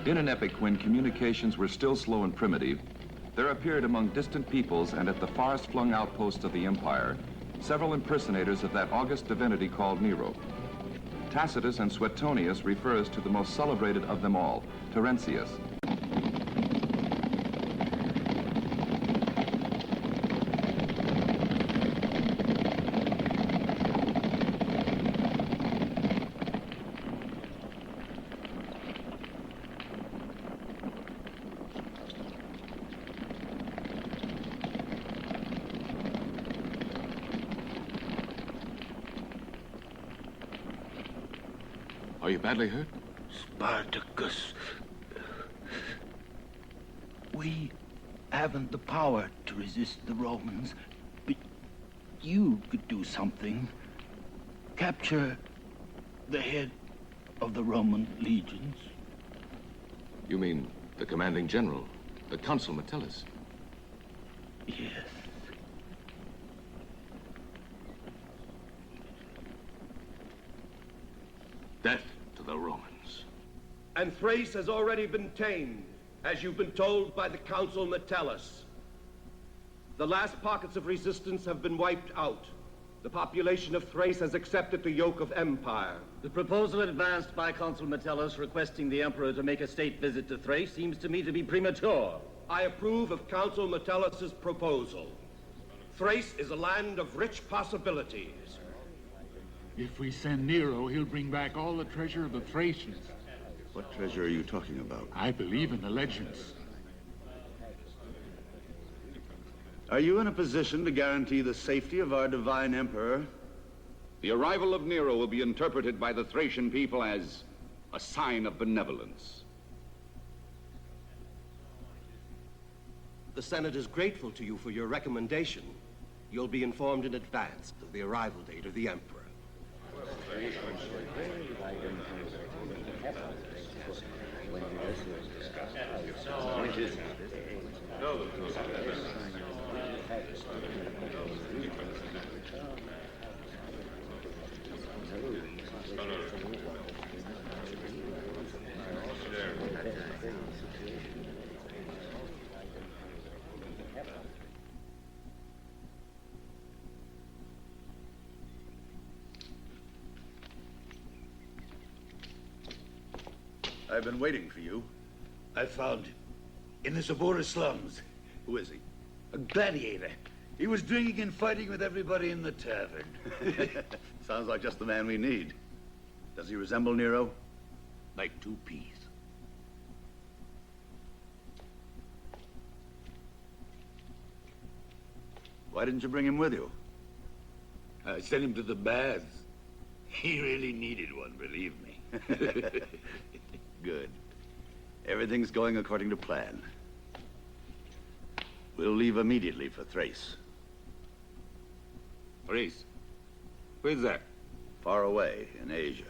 In an epoch when communications were still slow and primitive, there appeared among distant peoples and at the farthest flung outposts of the empire several impersonators of that august divinity called Nero. Tacitus and Suetonius refers to the most celebrated of them all, Terentius. Are you badly hurt? Spartacus, we haven't the power to resist the Romans, but you could do something. Capture the head of the Roman legions. You mean the commanding general, the consul Metellus? Yes. Death to the Romans. And Thrace has already been tamed, as you've been told by the consul Metellus. The last pockets of resistance have been wiped out. The population of Thrace has accepted the yoke of empire. The proposal advanced by Consul Metellus requesting the Emperor to make a state visit to Thrace seems to me to be premature. I approve of Consul Metellus' proposal. Thrace is a land of rich possibilities. If we send Nero, he'll bring back all the treasure of the Thracians. What treasure are you talking about? I believe in the legends. Are you in a position to guarantee the safety of our divine emperor? The arrival of Nero will be interpreted by the Thracian people as a sign of benevolence. The Senate is grateful to you for your recommendation. You'll be informed in advance of the arrival date of the Emperor. I've been waiting for you. I found him in the Sabora slums. Who is he? A gladiator. He was drinking and fighting with everybody in the tavern. Sounds like just the man we need. Does he resemble Nero? Like two peas. Why didn't you bring him with you? I sent him to the baths. He really needed one, believe me. Good. Everything's going according to plan. We'll leave immediately for Thrace. Thrace? Where's that? Far away in Asia.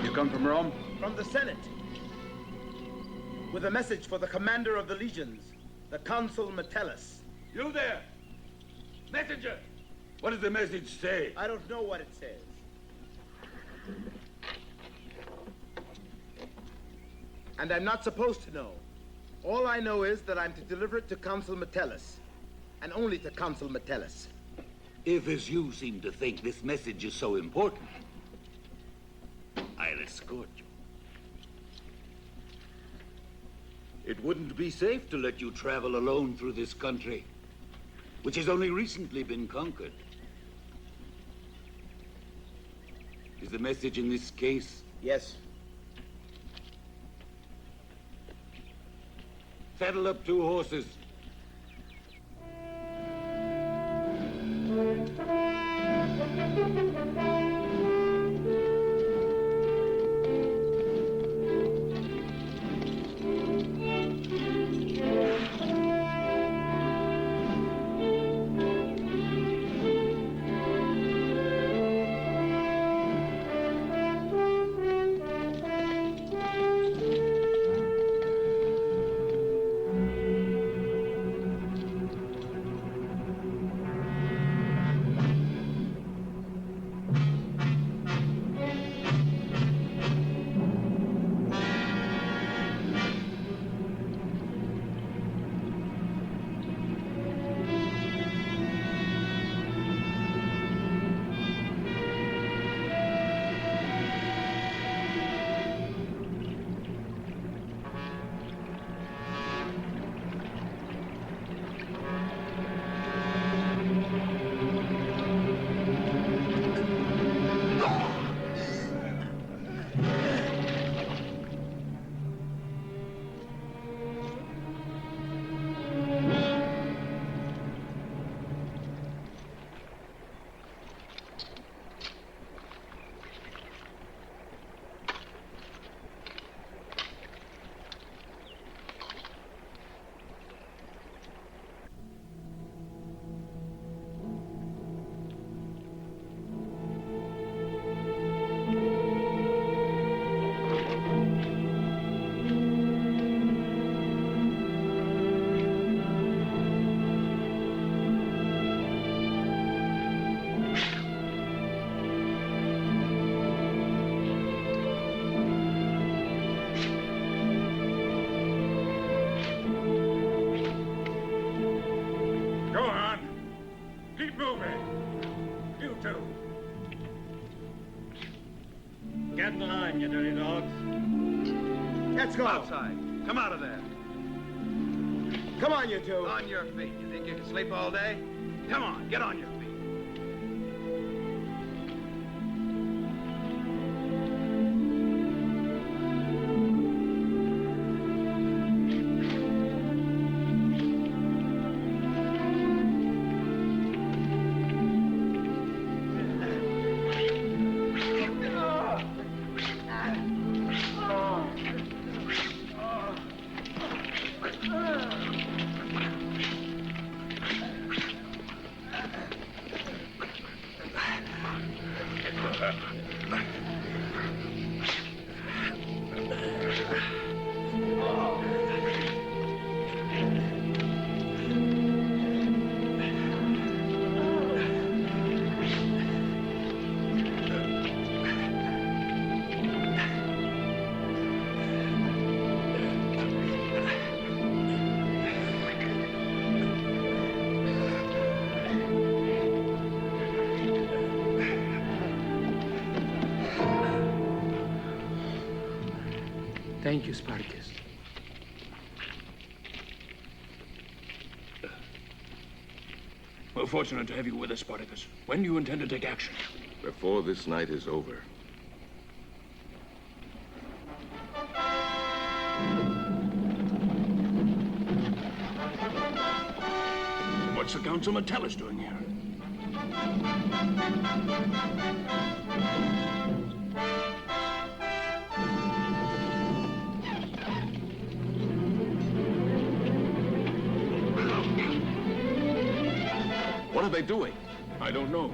You come from Rome? From the Senate. With a message for the commander of the legions, the consul Metellus. You there! Messenger! What does the message say? I don't know what it says. And I'm not supposed to know. All I know is that I'm to deliver it to Consul Metellus, and only to Consul Metellus. If, as you seem to think, this message is so important, I'll escort you. It wouldn't be safe to let you travel alone through this country, which has only recently been conquered. Is the message in this case? Yes. Saddle up 2 horses. dogs. Let's go. Outside. Come out of there. Come on, you two. On your feet. You think you can sleep all day? Come on, get on your feet. Thank you, Spartacus. We're fortunate to have you with us, Spartacus. When do you intend to take action? Before this night is over. What's the Council Metellus doing here? What are they doing? I don't know.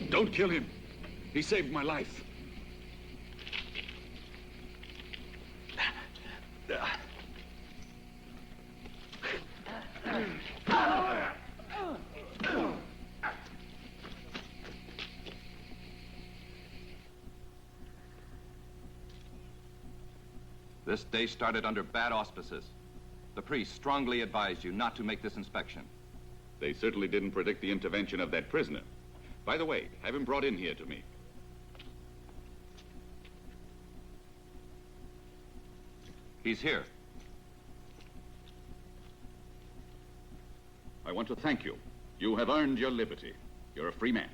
Don't kill him. He saved my life. This day started under bad auspices. The priest strongly advised you not to make this inspection. They certainly didn't predict the intervention of that prisoner. By the way, have him brought in here to me. He's here. I want to thank you. You have earned your liberty. You're a free man.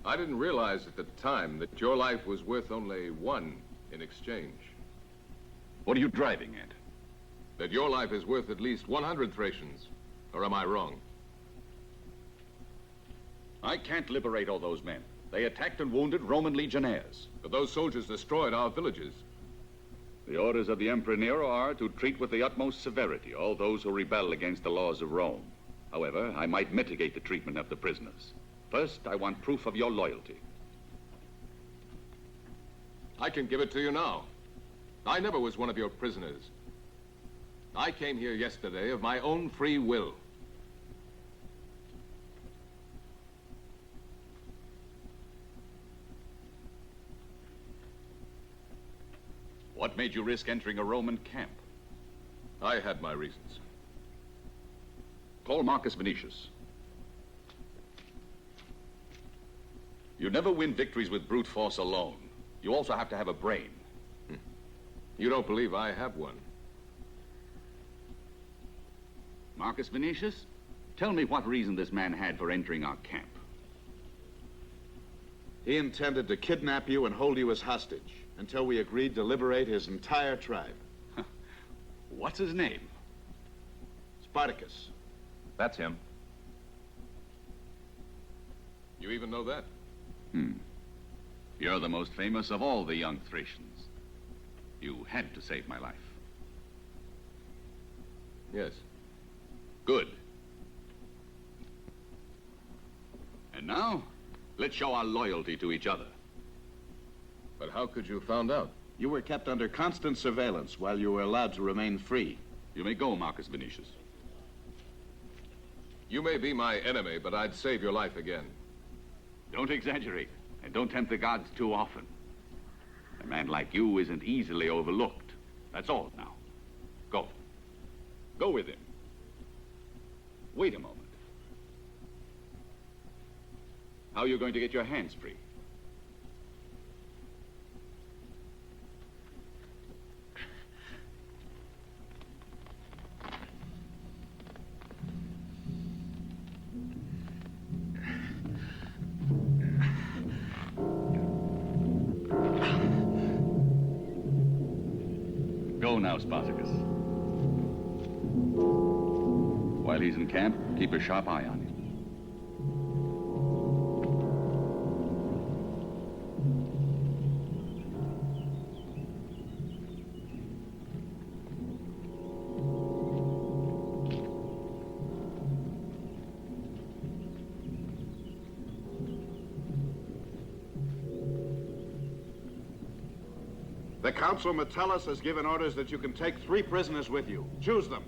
I didn't realize at the time that your life was worth only one in exchange. What are you driving at? That your life is worth at least 100 Thracians. Or am I wrong? I can't liberate all those men. They attacked and wounded Roman legionnaires. But those soldiers destroyed our villages. The orders of the Emperor Nero are to treat with the utmost severity all those who rebel against the laws of Rome. However, I might mitigate the treatment of the prisoners. First, I want proof of your loyalty. I can give it to you now. I never was one of your prisoners. I came here yesterday of my own free will. What made you risk entering a Roman camp? I had my reasons. Call Marcus Venetius. You never win victories with brute force alone. You also have to have a brain. You don't believe I have one? Marcus Venetius, tell me what reason this man had for entering our camp. He intended to kidnap you and hold you as hostage until we agreed to liberate his entire tribe. What's his name? Spartacus. That's him. You even know that? You're the most famous of all the young Thracians. You had to save my life. Yes. Good. And now, let's show our loyalty to each other. But how could you found out? You were kept under constant surveillance while you were allowed to remain free. You may go, Marcus Vinicius. You may be my enemy, but I'd save your life again. Don't exaggerate, and don't tempt the gods too often. A man like you isn't easily overlooked. That's all now. Go. Go with him. Wait a moment. How are you going to get your hands free? Go now, Spartacus. While he's in camp, keep a sharp eye on him. The Council Metellus has given orders that you can take 3 prisoners with you. Choose them.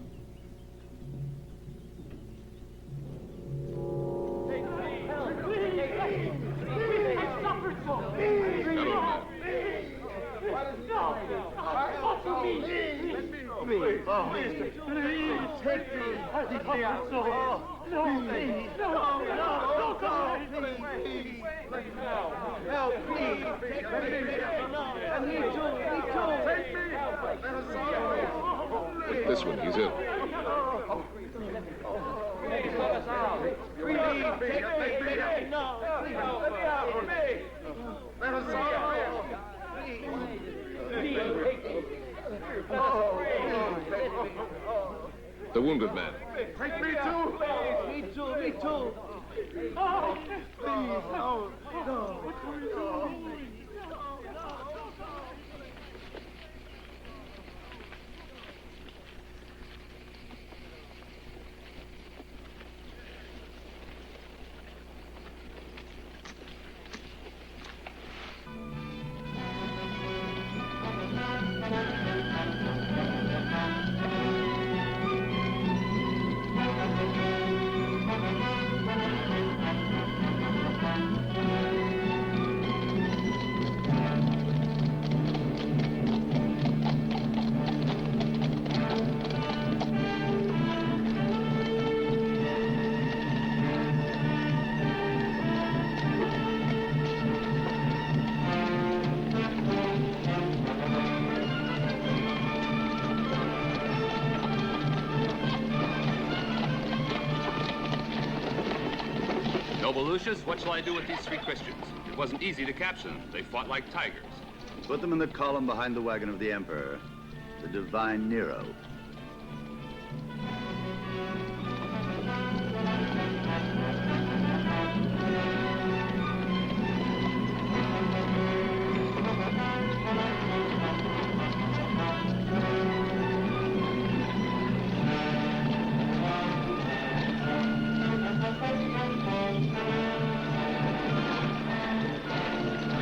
This one, he's ill. The wounded man. Take me too! Me too, me too! Oh, please, no, no. Noble Lucius, what shall I do with these 3 Christians? It wasn't easy to capture them. They fought like tigers. Put them in the column behind the wagon of the Emperor, the divine Nero.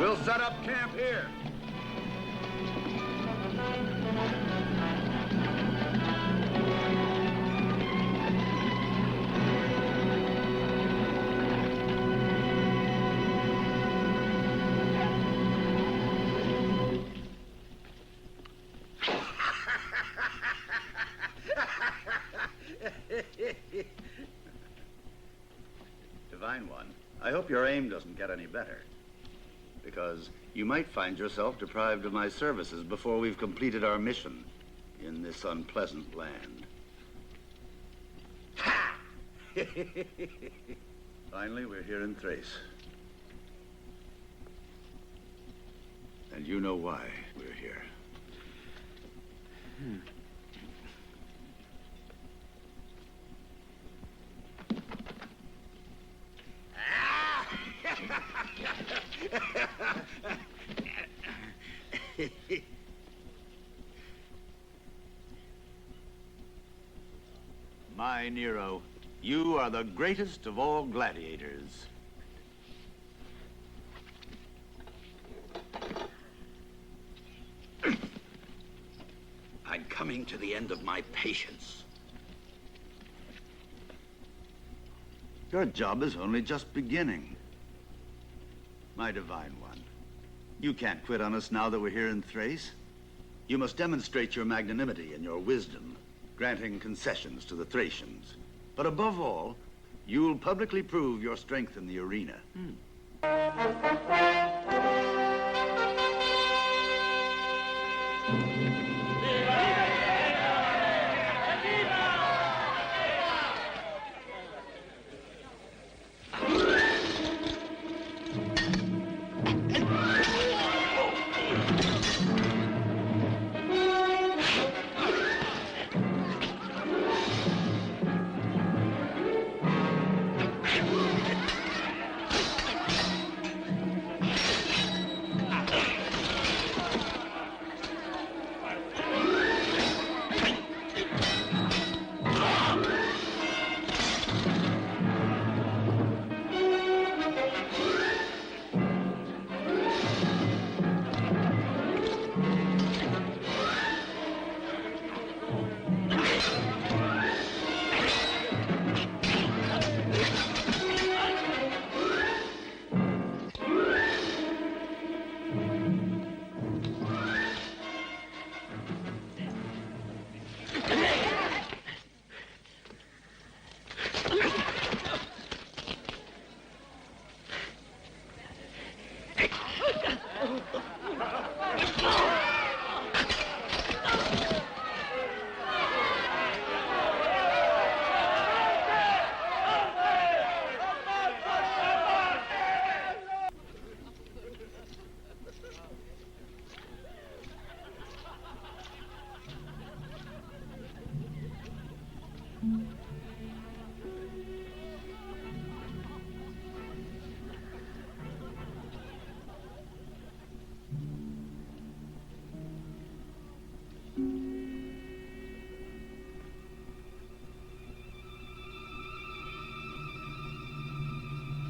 We'll set up camp here. Divine One, I hope your aim doesn't get any better. Because you might find yourself deprived of my services before we've completed our mission in this unpleasant land. Ha! Finally, we're here in Thrace. And you know why we're here. My Nero, you are the greatest of all gladiators. I'm coming to the end of my patience. Your job is only just beginning. My divine one, you can't quit on us now that we're here in Thrace. You must demonstrate your magnanimity and your wisdom, granting concessions to the Thracians. But above all, you'll publicly prove your strength in the arena.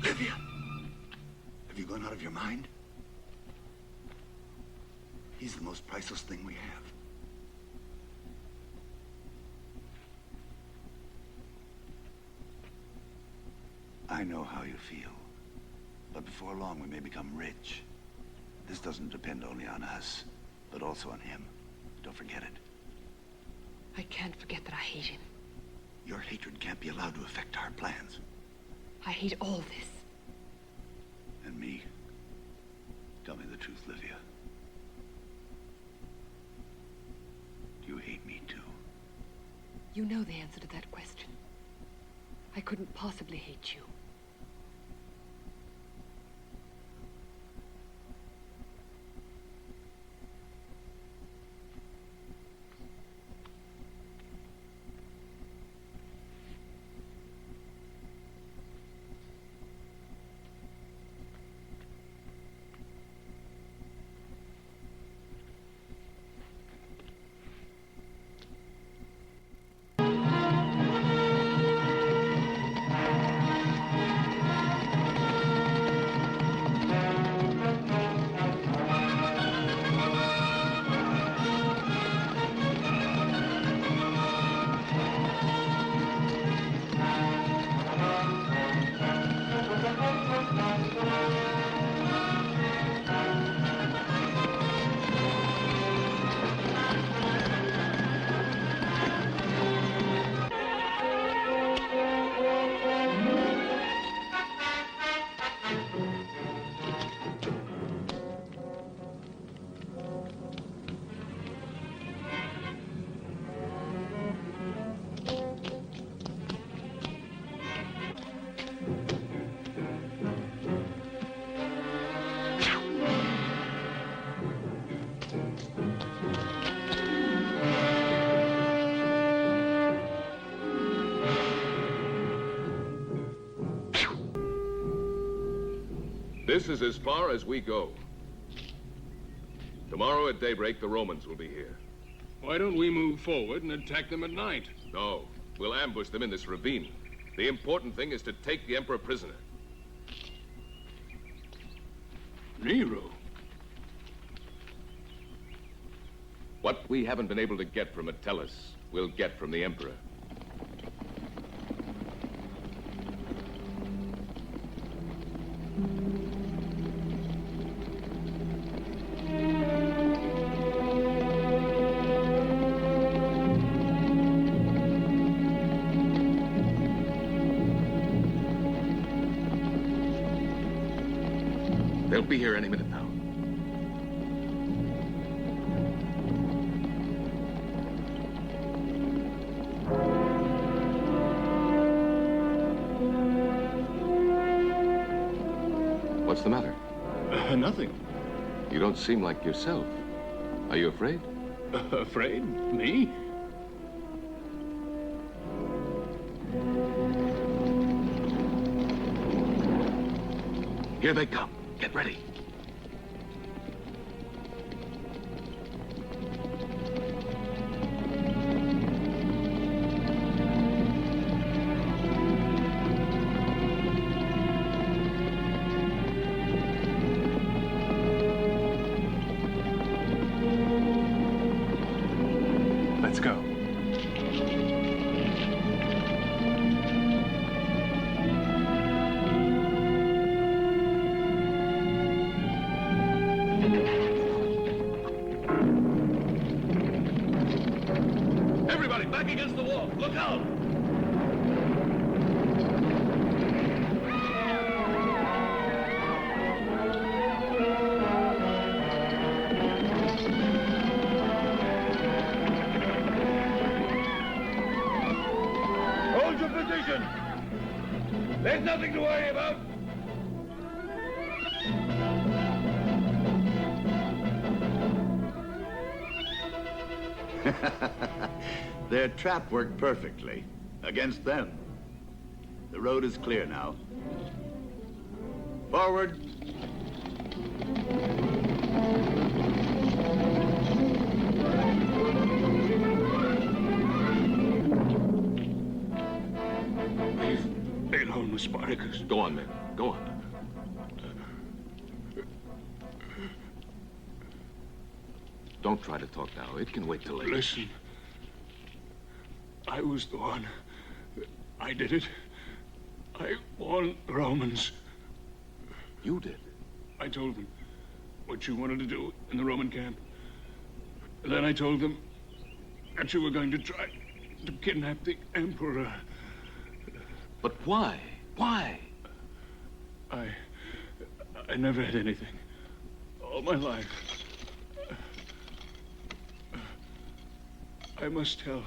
Livia, have you gone out of your mind? He's the most priceless thing we have. I know how you feel, but before long we may become rich. This doesn't depend only on us, but also on him. Don't forget it. I can't forget that I hate him. Your hatred can't be allowed to affect our plans. I hate all this. And me? Tell me the truth, Livia. Do you hate me too? You know the answer to that question. I couldn't possibly hate you. This is as far as we go. Tomorrow at daybreak, the Romans will be here. Why don't we move forward and attack them at night? No. We'll ambush them in this ravine. The important thing is to take the Emperor prisoner. Nero? What we haven't been able to get from Metellus, we'll get from the Emperor. They'll be here any minute now. What's the matter? Nothing. You don't seem like yourself. Are you afraid? Afraid? Me? Here they come. Get ready. Let's go. Everybody, back against the wall. Look out! Hold your position. There's nothing to worry about. Their trap worked perfectly. Against them. The road is clear now. Forward. Leave alone with Spartacus. Go on, men. Go on. Don't try to talk now. It can wait till later. Listen. I was the one. I did it. I warned the Romans. You did? I told them what you wanted to do in the Roman camp. And then I told them that you were going to try to kidnap the Emperor. But why? Why? I never had anything. All my life. I must tell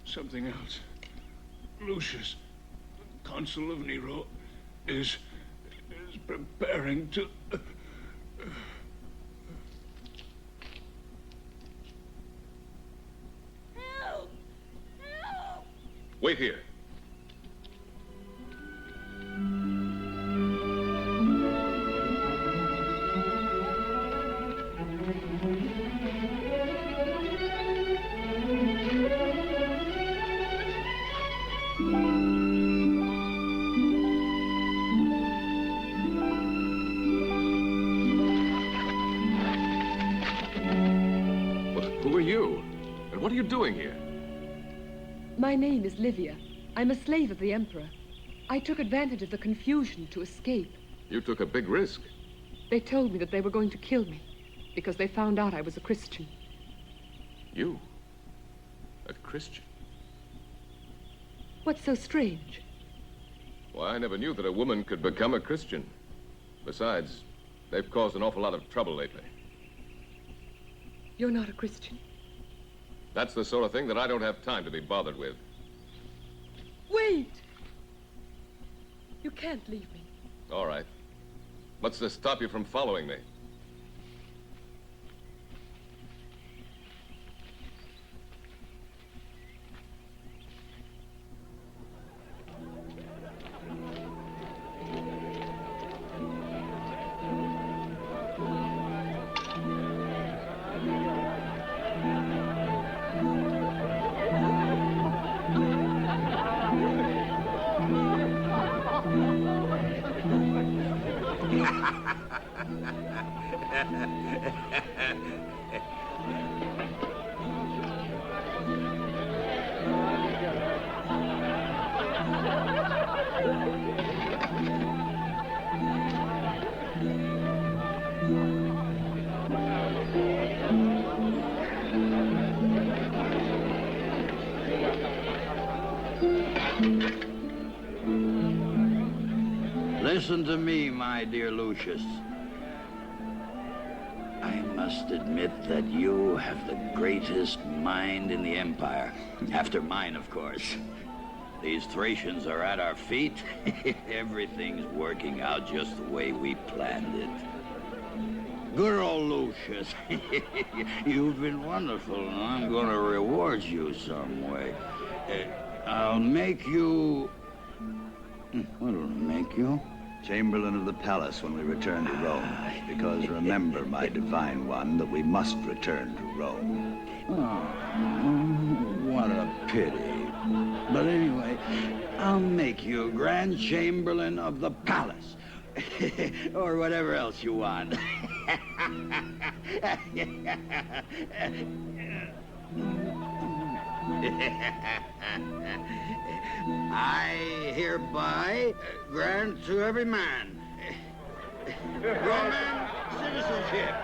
something else. Lucius, consul of Nero, is preparing to... Help! Help! Wait here. Who are you? And what are you doing here? My name is Livia. I'm a slave of the Emperor. I took advantage of the confusion to escape. You took a big risk. They told me that they were going to kill me because they found out I was a Christian. You? A Christian? What's so strange? Well, I never knew that a woman could become a Christian. Besides, they've caused an awful lot of trouble lately. You're not a Christian. That's the sort of thing that I don't have time to be bothered with. Wait! You can't leave me. All right. What's to stop you from following me? Listen to me, my dear Lucius. I must admit that you have the greatest mind in the Empire. After mine, of course. These Thracians are at our feet. Everything's working out just the way we planned it. Good old Lucius. You've been wonderful, and I'm going to reward you some way. I'll make you... What'll I make you? Chamberlain of the palace when we return to Rome. Because remember, my divine one, that we must return to Rome. Oh, what a pity. But anyway, I'll make you Grand Chamberlain of the palace. Or whatever else you want. I hereby grant to every man Roman citizenship.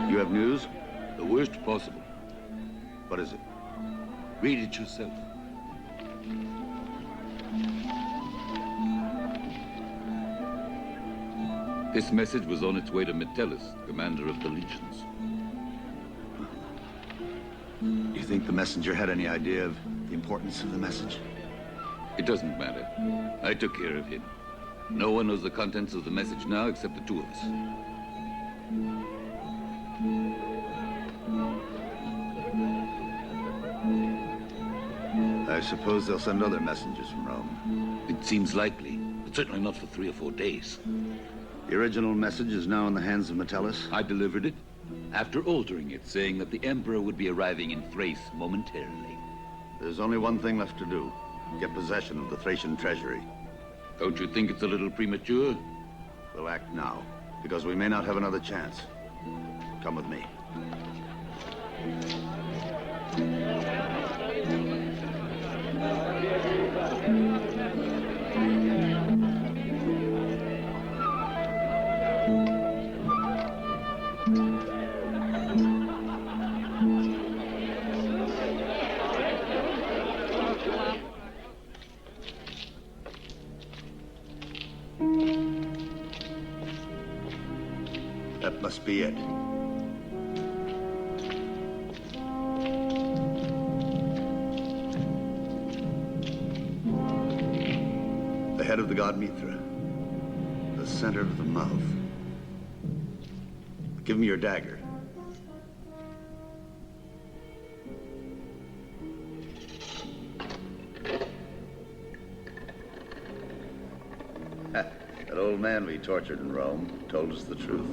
You have news? The worst possible. What is it? Read it yourself. This message was on its way to Metellus, commander of the legions. You think the messenger had any idea of the importance of the message? It doesn't matter. I took care of him. No one knows the contents of the message now except the two of us. I suppose they'll send other messengers from Rome. It seems likely, but certainly not for 3 or 4 days. The original message is now in the hands of Metellus? I delivered it, after altering it, saying that the Emperor would be arriving in Thrace momentarily. There's only one thing left to do. Get possession of the Thracian treasury. Don't you think it's a little premature? We'll act now, because we may not have another chance. Come with me. That must be it. The head of the god Mithra. The center of the mouth. Give me your dagger. That old man we tortured in Rome told us the truth.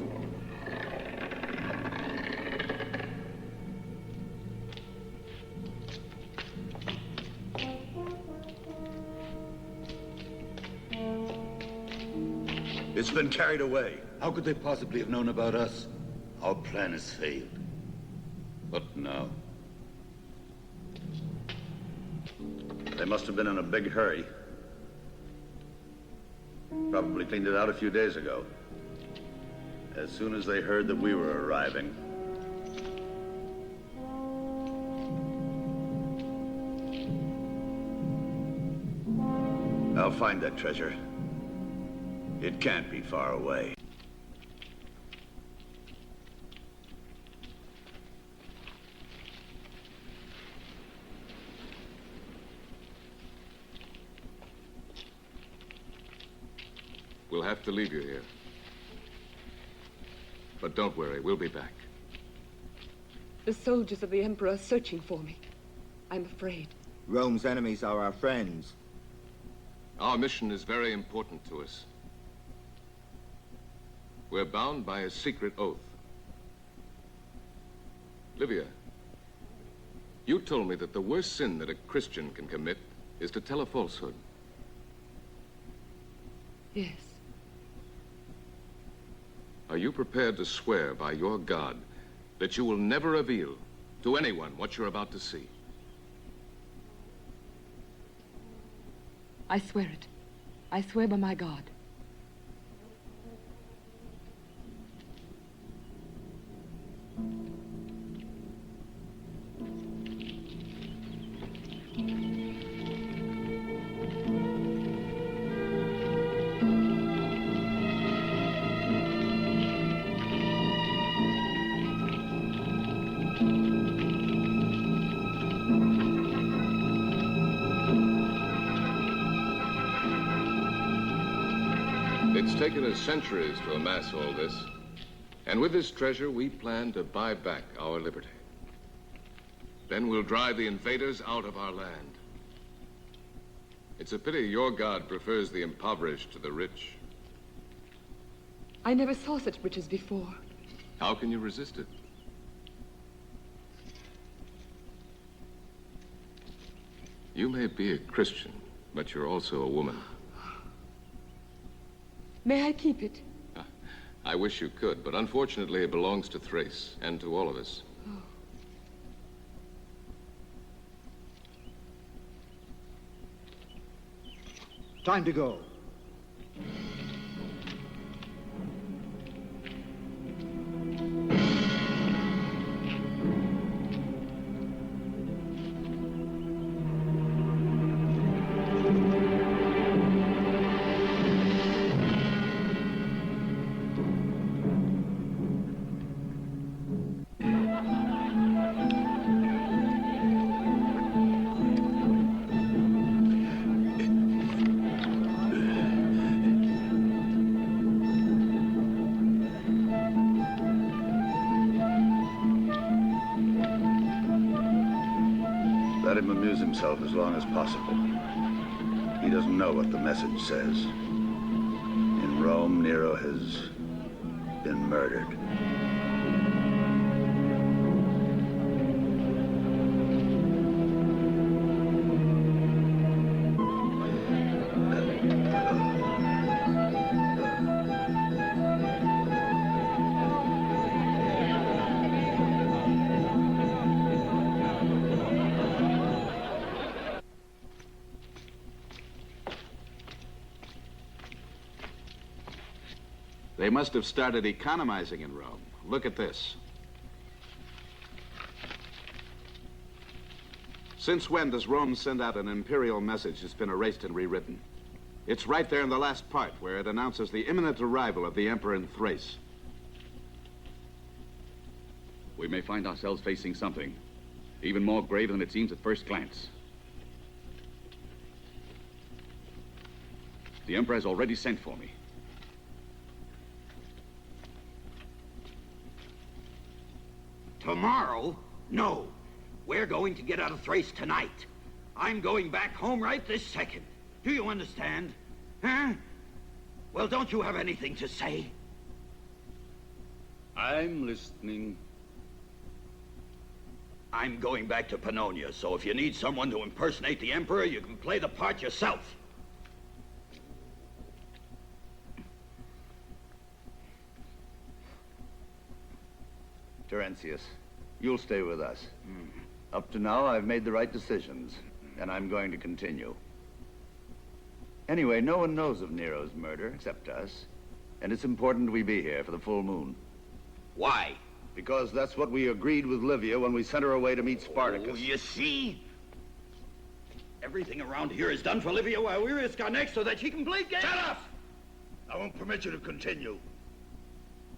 It's been carried away. How could they possibly have known about us? Our plan has failed. What now? They must have been in a big hurry. Probably cleaned it out a few days ago. As soon as they heard that we were arriving. I'll find that treasure. It can't be far away. We'll have to leave you here. But don't worry, we'll be back. The soldiers of the Emperor are searching for me. I'm afraid. Rome's enemies are our friends. Our mission is very important to us. We're bound by a secret oath. Livia, You told me that the worst sin that a Christian can commit is to tell a falsehood. Yes. Are you prepared to swear by your God that you will never reveal to anyone what you're about to see? I swear it. I swear by my God. It's taken us centuries to amass all this. And with this treasure, we plan to buy back our liberty. Then we'll drive the invaders out of our land. It's a pity your God prefers the impoverished to the rich. I never saw such riches before. How can you resist it? You may be a Christian, but you're also a woman. May I keep it? I wish you could, but unfortunately it belongs to Thrace and to all of us. Oh. Time to go. Let him amuse himself as long as possible. He doesn't know what the message says. In Rome, Nero has been murdered. They must have started economizing in Rome. Look at this. Since when does Rome send out an imperial message that's been erased and rewritten? It's right there in the last part, where it announces the imminent arrival of the Emperor in Thrace. We may find ourselves facing something even more grave than it seems at first glance. The Emperor has already sent for me. Tomorrow? No. We're going to get out of Thrace tonight. I'm going back home right this second. Do you understand? Huh? Well, don't you have anything to say? I'm listening. I'm going back to Pannonia, so if you need someone to impersonate the Emperor, you can play the part yourself. Terentius, you'll stay with us. Up to now, I've made the right decisions, and I'm going to continue. Anyway, no one knows of Nero's murder except us, and it's important we be here for the full moon. Why? Because that's what we agreed with Livia when we sent her away to meet Spartacus. Oh, you see? Everything around here is done for Livia while we risk our necks so that she can play games. Shut up! I won't permit you to continue.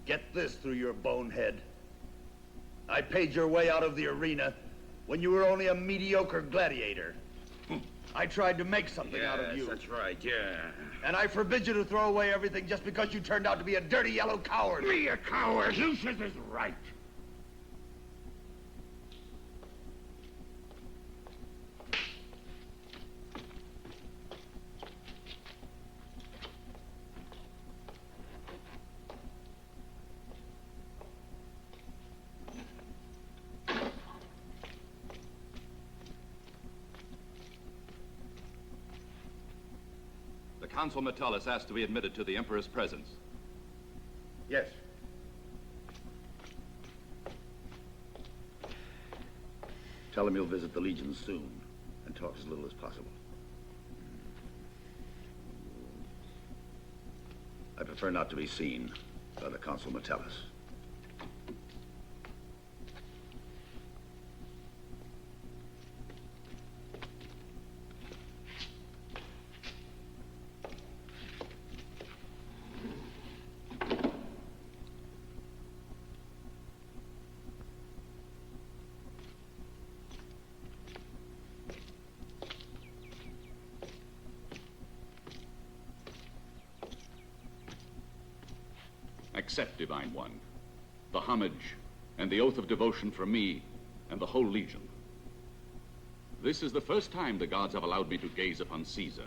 Get this through your bonehead. I paid your way out of the arena when you were only a mediocre gladiator. I tried to make something out of you. That's right, yeah. And I forbid you to throw away everything just because you turned out to be a dirty yellow coward. Me a coward? Lucius is right. Consul Metellus asked to be admitted to the Emperor's presence. Yes. Tell him you'll visit the Legion soon, and talk as little as possible. I prefer not to be seen by the Consul Metellus. Accept, Divine One, the homage and the oath of devotion from me and the whole Legion. This is the first time the gods have allowed me to gaze upon Caesar.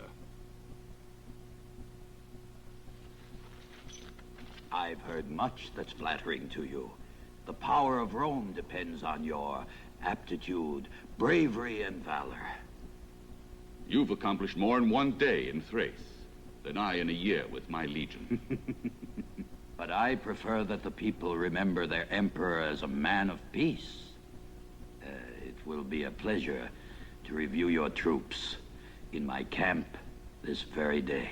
I've heard much that's flattering to you. The power of Rome depends on your aptitude, bravery, and valor. You've accomplished more in one day in Thrace than I in a year with my Legion. But I prefer that the people remember their emperor as a man of peace. It will be a pleasure to review your troops in my camp this very day.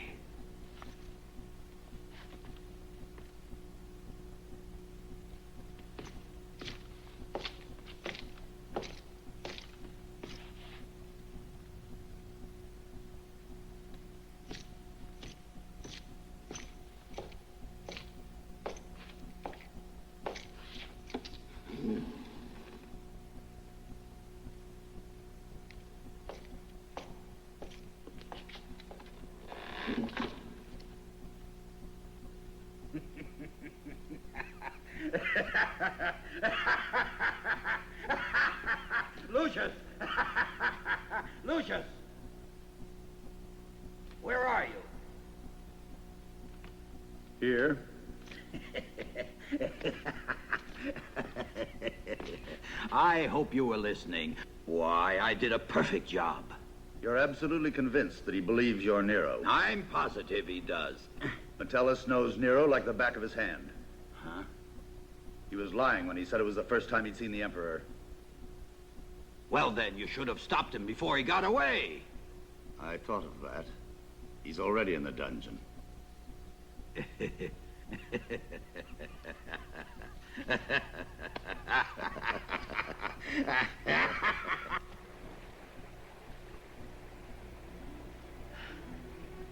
Lucius! Lucius! Where are you? Here. I hope you were listening. Why, I did a perfect job. You're absolutely convinced that he believes you're Nero. I'm positive he does. Metellus knows Nero like the back of his hand. Huh? He was lying when he said it was the first time he'd seen the Emperor. Well, then, you should have stopped him before he got away. I thought of that. He's already in the dungeon.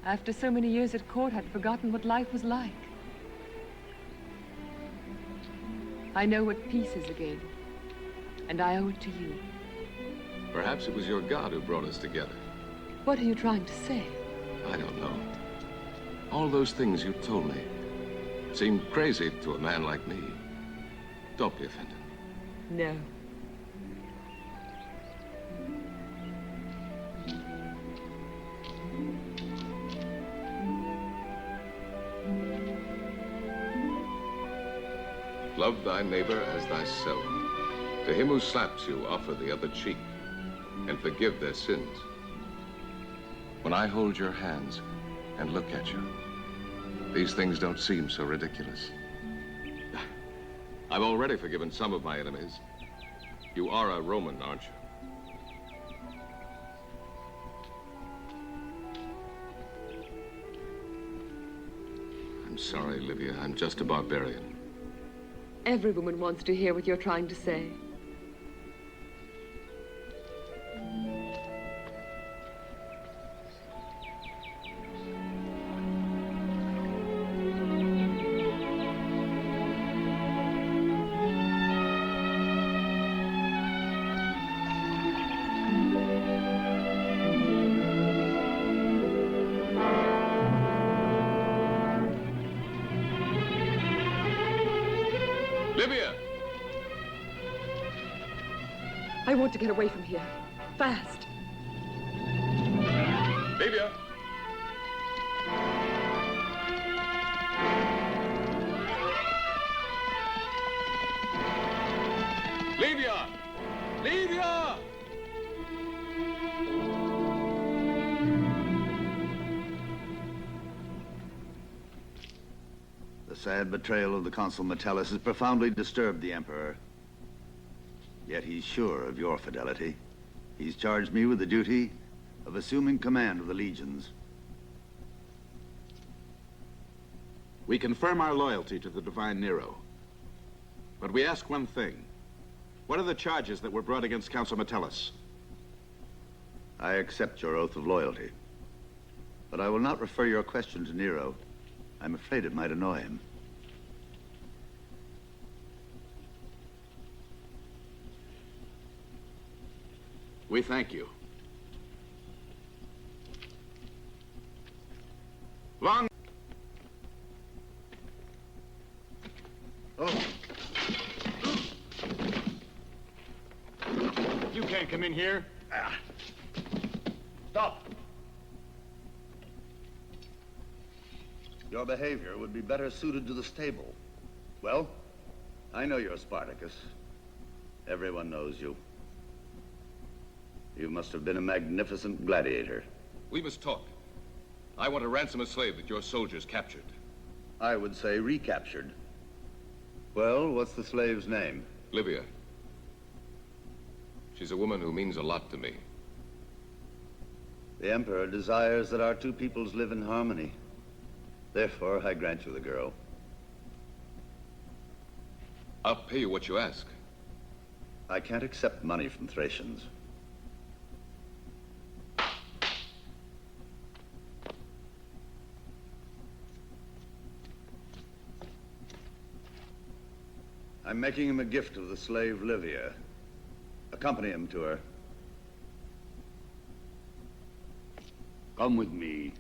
After so many years at court, I'd forgotten what life was like. I know what peace is again, and I owe it to you. Perhaps it was your God who brought us together. What are you trying to say? I don't know. All those things you told me seemed crazy to a man like me. Don't be offended. No. Love thy neighbor as thyself. To him who slaps you, offer the other cheek, and forgive their sins. When I hold your hands and look at you, these things don't seem so ridiculous. I've already forgiven some of my enemies. You are a Roman, aren't you? I'm sorry, Livia. I'm just a barbarian. Every woman wants to hear what you're trying to say. Livia! I want to get away from here. Fast. Livia! Livia! Livia! The sad betrayal of the Consul Metellus has profoundly disturbed the Emperor. Yet he's sure of your fidelity. He's charged me with the duty of assuming command of the legions. We confirm our loyalty to the divine Nero. But we ask one thing. What are the charges that were brought against Consul Metellus? I accept your oath of loyalty. But I will not refer your question to Nero. I'm afraid it might annoy him. We thank you. Long... Oh. You can't come in here. Stop! Your behavior would be better suited to the stable. Well, I know you're Spartacus. Everyone knows you. You must have been a magnificent gladiator. We must talk. I want to ransom a slave that your soldiers captured. I would say recaptured. Well, what's the slave's name? Livia. She's a woman who means a lot to me. The Emperor desires that our two peoples live in harmony. Therefore, I grant you the girl. I'll pay you what you ask. I can't accept money from Thracians. I'm making him a gift of the slave Livia. Accompany him to her. Come with me.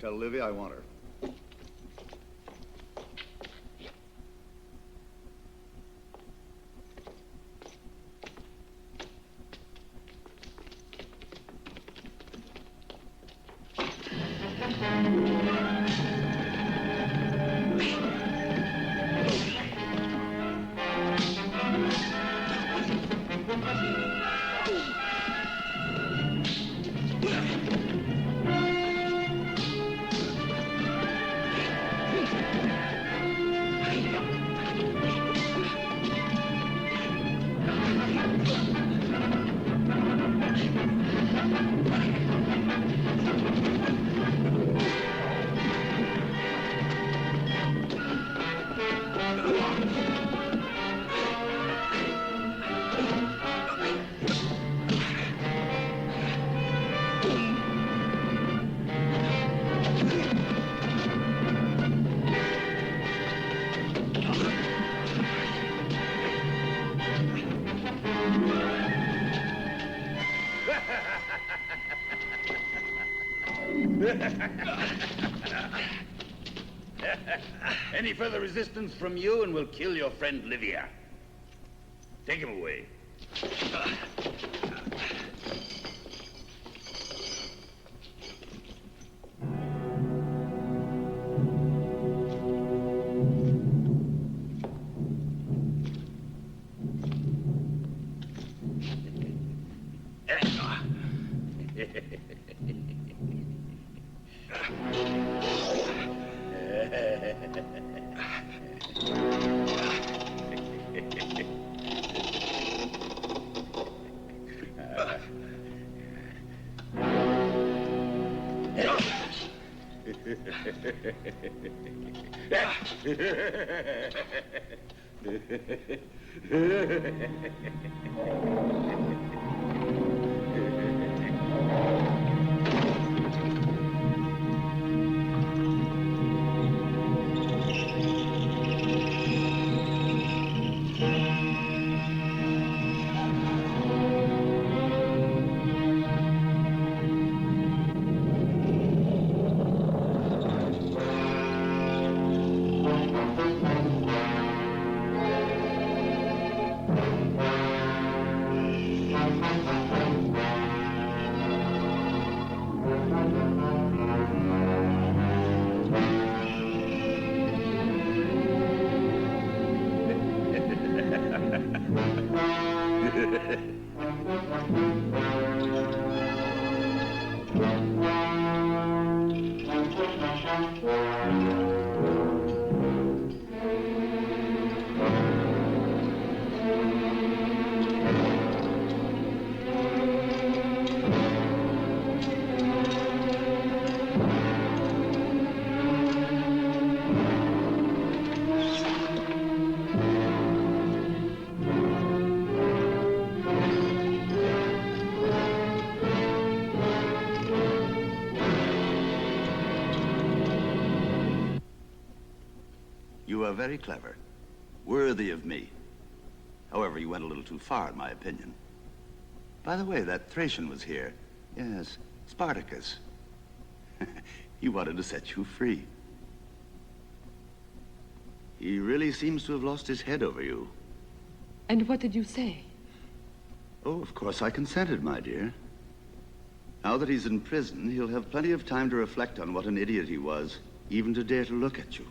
Tell Livia I want her. Any further resistance from you and we'll kill your friend Livia. Take him away. You are very clever. Worthy of me. However, you went a little too far, in my opinion. By the way, that Thracian was here. Yes, Spartacus. He wanted to set you free. He really seems to have lost his head over you. And what did you say? Oh, of course I consented, my dear. Now that he's in prison, he'll have plenty of time to reflect on what an idiot he was, even to dare to look at you.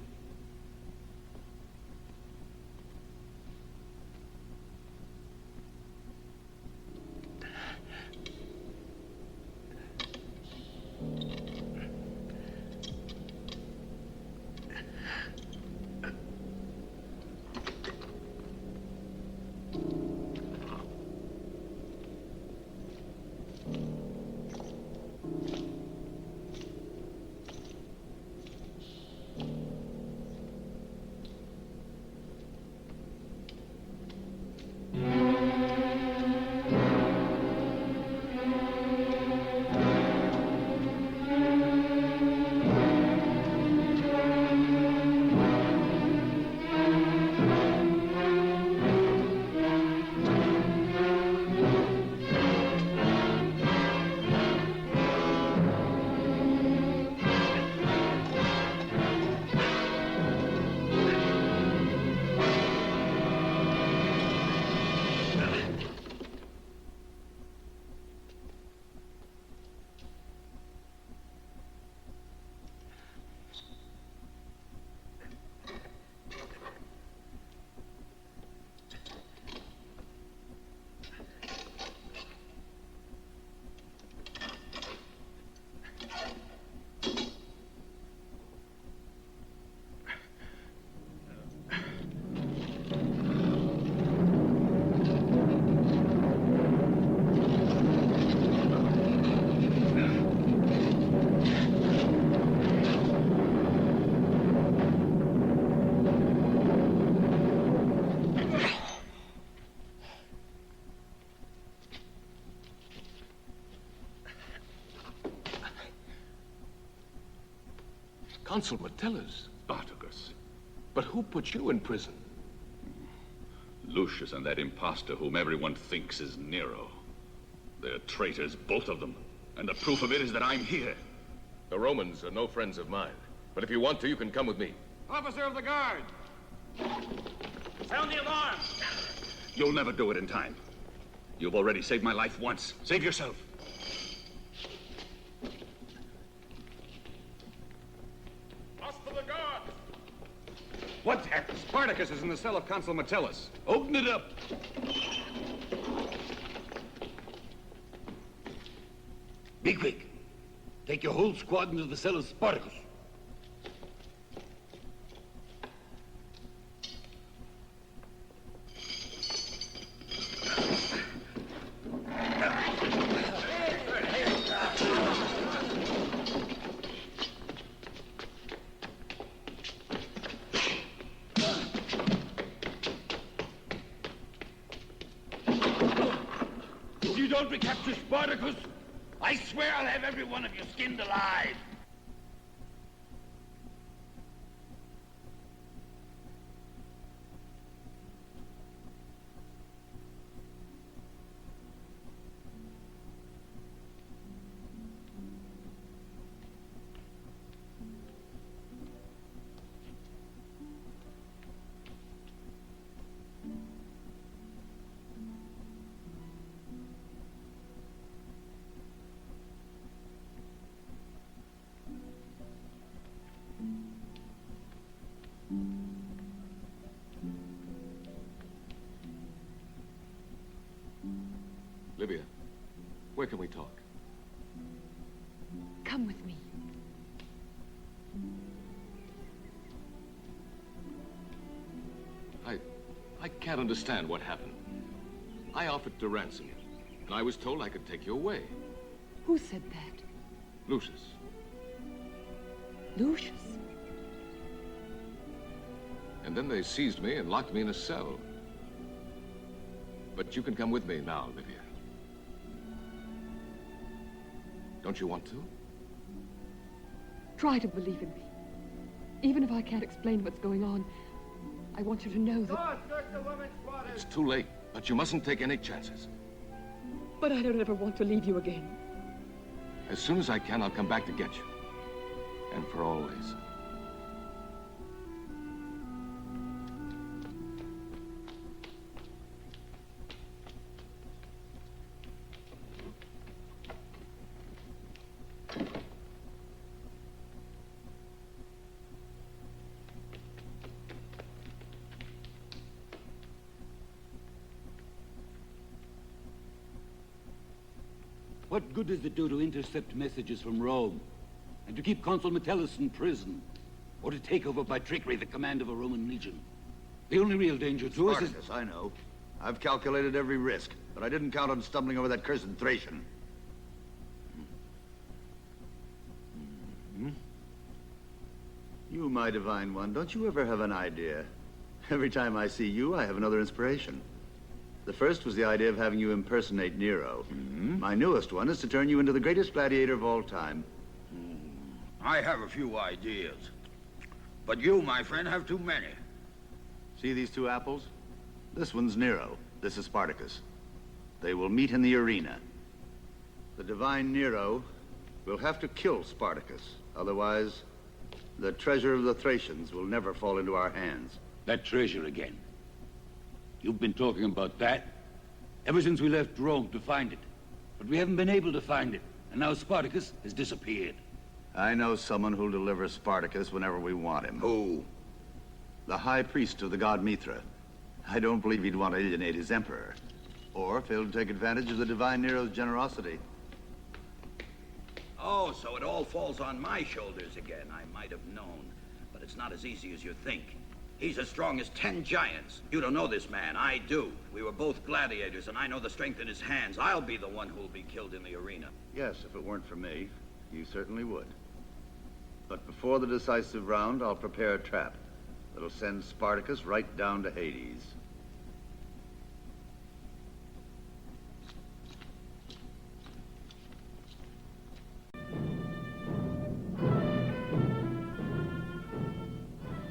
Consul Metellus. Spartacus. But who put you in prison? Lucius and that impostor whom everyone thinks is Nero. They're traitors, both of them. And the proof of it is that I'm here. The Romans are no friends of mine. But if you want to, you can come with me. Officer of the guard! Sound the alarm! You'll never do it in time. You've already saved my life once. Save yourself. What's happened? Spartacus is in the cell of Consul Metellus. Open it up. Be quick. Take your whole squad into the cell of Spartacus. If you don't recapture Spartacus, I swear I'll have every one of you skinned alive. Where can we talk? Come with me. I can't understand what happened. I offered to ransom you, and I was told I could take you away. Who said that? Lucius. Lucius? And then they seized me and locked me in a cell. But you can come with me now, Livia. Don't you want to? Try to believe in me. Even if I can't explain what's going on, I want you to know that... It's too late, but you mustn't take any chances. But I don't ever want to leave you again. As soon as I can, I'll come back to get you. And for always. What good does it do to intercept messages from Rome, and to keep Consul Metellus in prison, or to take over by trickery the command of a Roman legion? The only real danger to us is... Spartacus, I know. I've calculated every risk, but I didn't count on stumbling over that cursed Thracian. You, my divine one, don't you ever have an idea? Every time I see you, I have another inspiration. The first was the idea of having you impersonate Nero. My newest one is to turn you into the greatest gladiator of all time. I have a few ideas. But you, my friend, have too many. See these two apples? This one's Nero. This is Spartacus. They will meet in the arena. The divine Nero will have to kill Spartacus. Otherwise, the treasure of the Thracians will never fall into our hands. That treasure again. You've been talking about that ever since we left Rome to find it. But we haven't been able to find it. And now Spartacus has disappeared. I know someone who'll deliver Spartacus whenever we want him. Who? The high priest of the god Mithra. I don't believe he'd want to alienate his emperor. Or fail to take advantage of the divine Nero's generosity. Oh, so it all falls on my shoulders again. I might have known. But it's not as easy as you think. He's as strong as 10 giants. You don't know this man. I do. We were both gladiators, and I know the strength in his hands. I'll be the one who'll be killed in the arena. Yes, if it weren't for me, you certainly would. But before the decisive round, I'll prepare a trap that'll send Spartacus right down to Hades.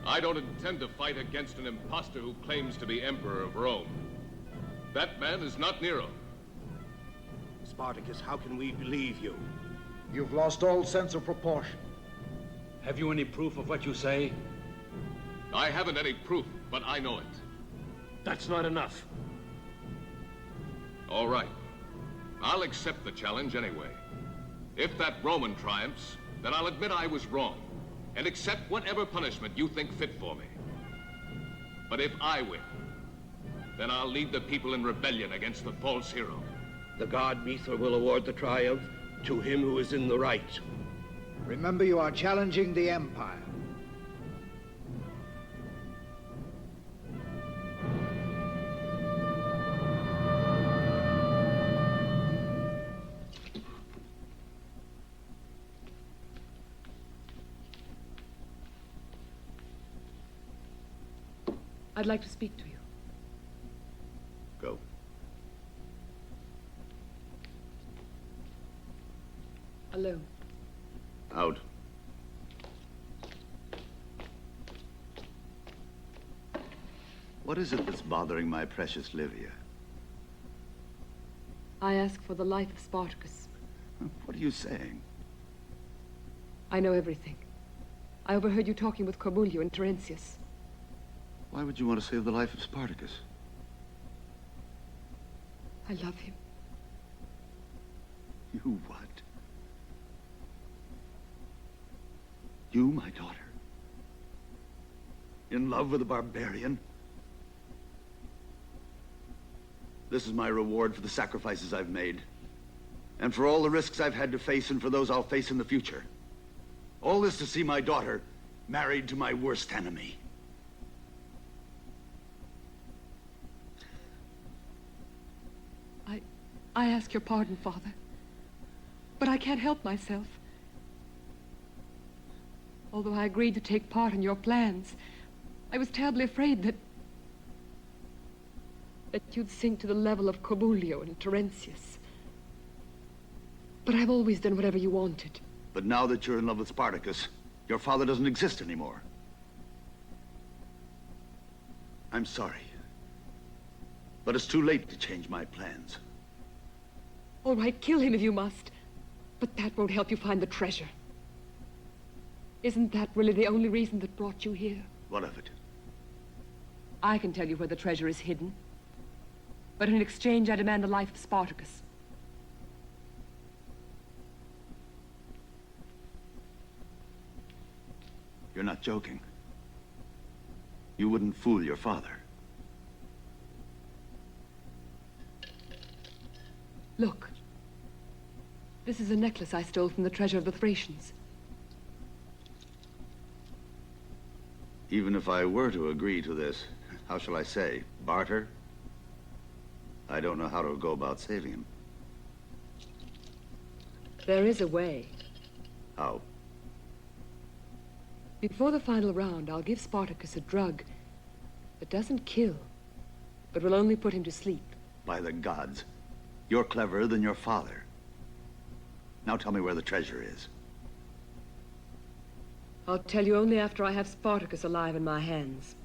I don't intend to fight against an impostor who claims to be Emperor of Rome. That man is not Nero. Spartacus, how can we believe you? You've lost all sense of proportion. Have you any proof of what you say? I haven't any proof, but I know it. That's not enough. All right. I'll accept the challenge anyway. If that Roman triumphs, then I'll admit I was wrong and accept whatever punishment you think fit for me. But if I win, then I'll lead the people in rebellion against the false hero. The god Mithra will award the triumph to him who is in the right. Remember, you are challenging the Empire. I'd like to speak to you. Go. Alone. Out. What is it that's bothering my precious Livia? I ask for the life of Spartacus. What are you saying? I know everything. I overheard you talking with Cornelio and Terentius. Why would you want to save the life of Spartacus? I love him. You what? You, my daughter? In love with a barbarian? This is my reward for the sacrifices I've made. And for all the risks I've had to face and for those I'll face in the future. All this to see my daughter married to my worst enemy. I ask your pardon, Father. But I can't help myself. Although I agreed to take part in your plans, I was terribly afraid that you'd sink to the level of Cornelio and Terentius. But I've always done whatever you wanted. But now that you're in love with Spartacus, your father doesn't exist anymore. I'm sorry. But it's too late to change my plans. All right, kill him if you must. But that won't help you find the treasure. Isn't that really the only reason that brought you here? What of it? I can tell you where the treasure is hidden. But in exchange, I demand the life of Spartacus. You're not joking. You wouldn't fool your father. Look. This is a necklace I stole from the treasure of the Thracians. Even if I were to agree to this, how shall I say, barter? I don't know how to go about saving him. There is a way. How? Before the final round, I'll give Spartacus a drug that doesn't kill, but will only put him to sleep. By the gods, you're cleverer than your father. Now tell me where the treasure is. I'll tell you only after I have Spartacus alive in my hands.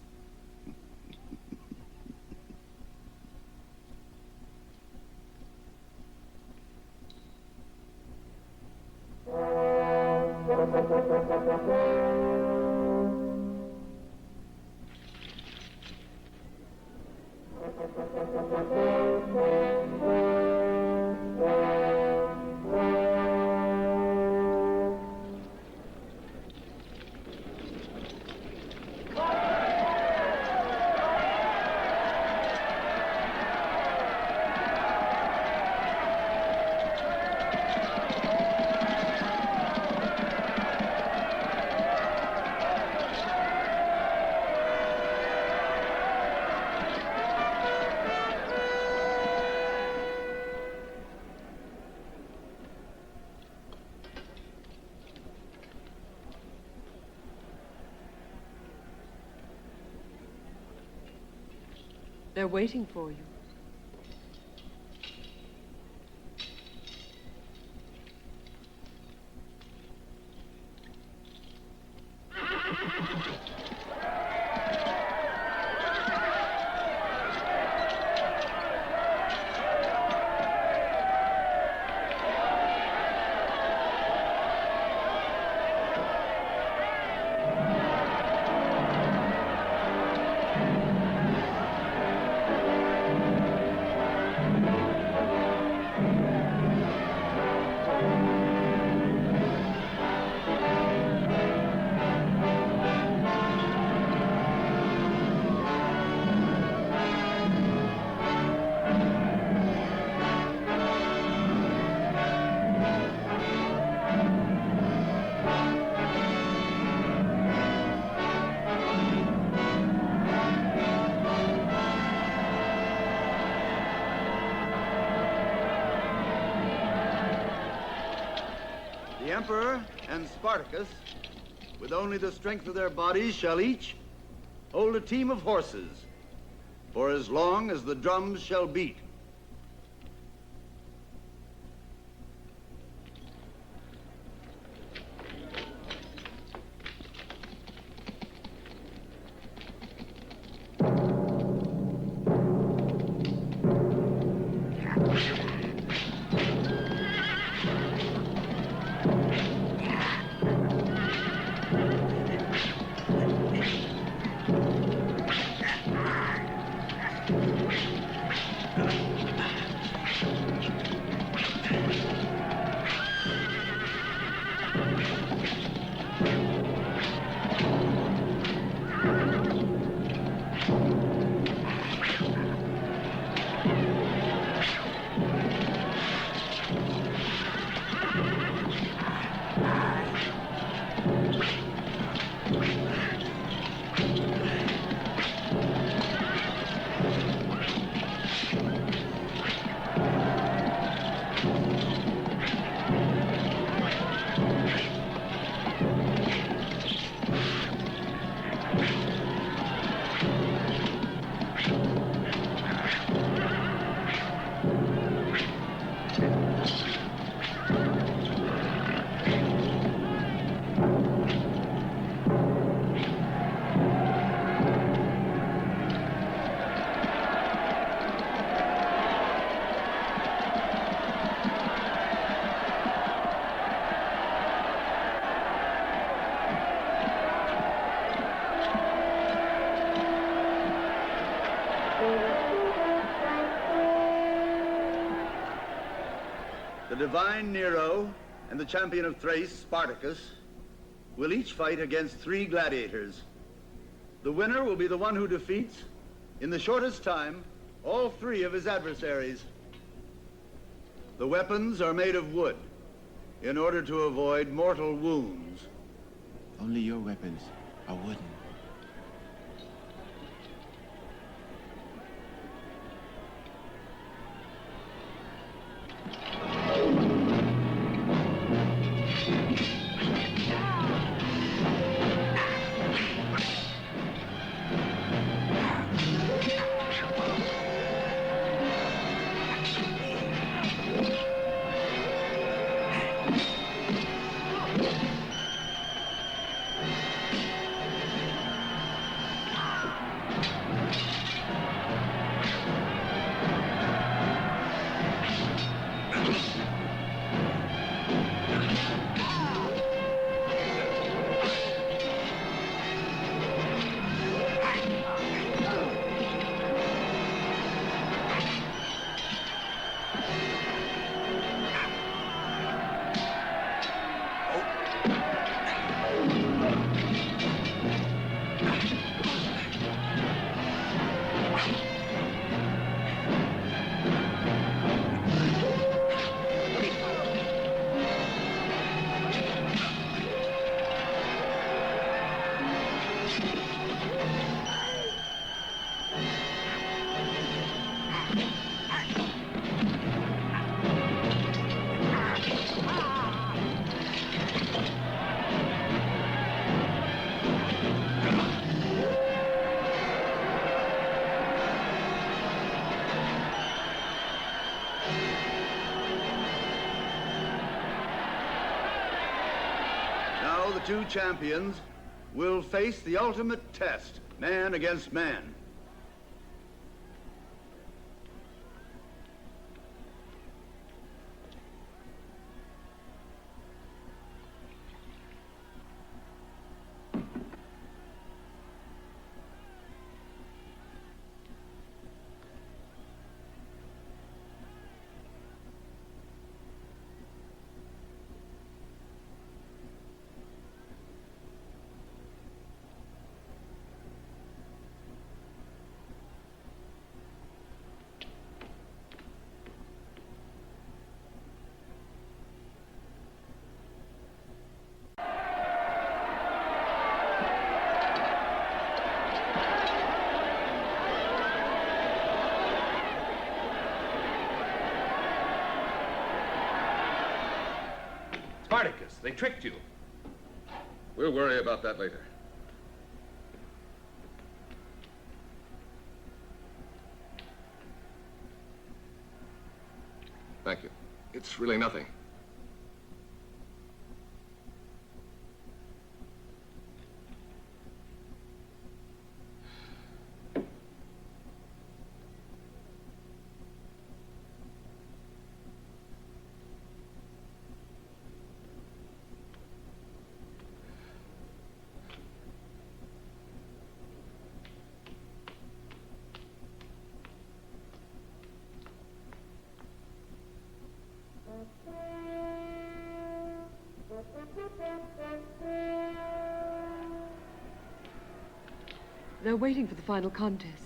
They're waiting for you. The Emperor and Spartacus, with only the strength of their bodies, shall each hold a team of horses for as long as the drums shall beat. divine Nero and the champion of Thrace, Spartacus, will each fight against 3 gladiators. The winner will be the one who defeats, in the shortest time, all 3 of his adversaries. The weapons are made of wood, in order to avoid mortal wounds. Only your weapons are wooden. The 2 champions will face the ultimate test, man against man. Spartacus, they tricked you. We'll worry about that later. Thank you. It's really nothing. They're waiting for the final contest.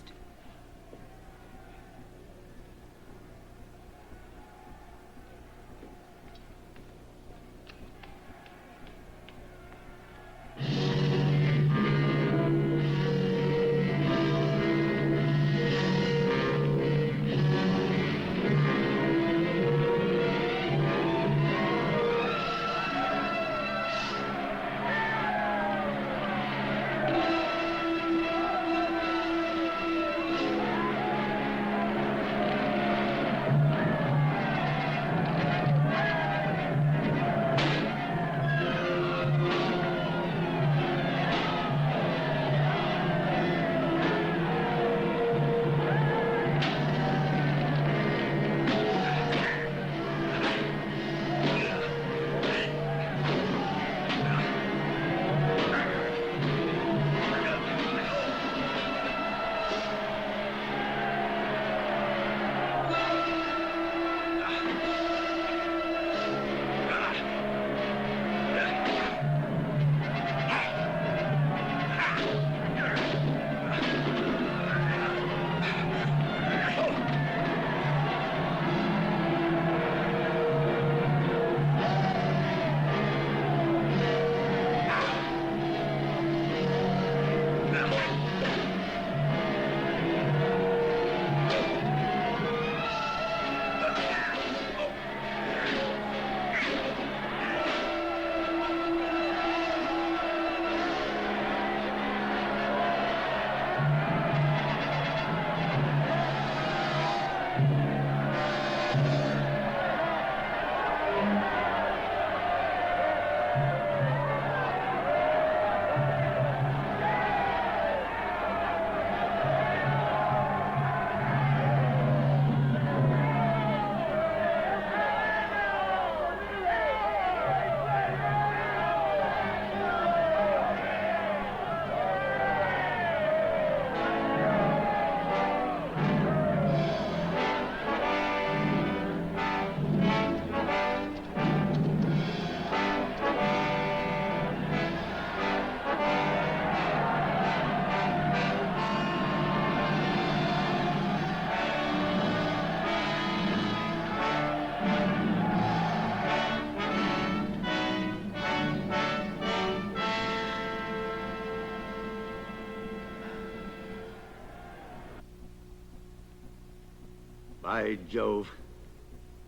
By Jove.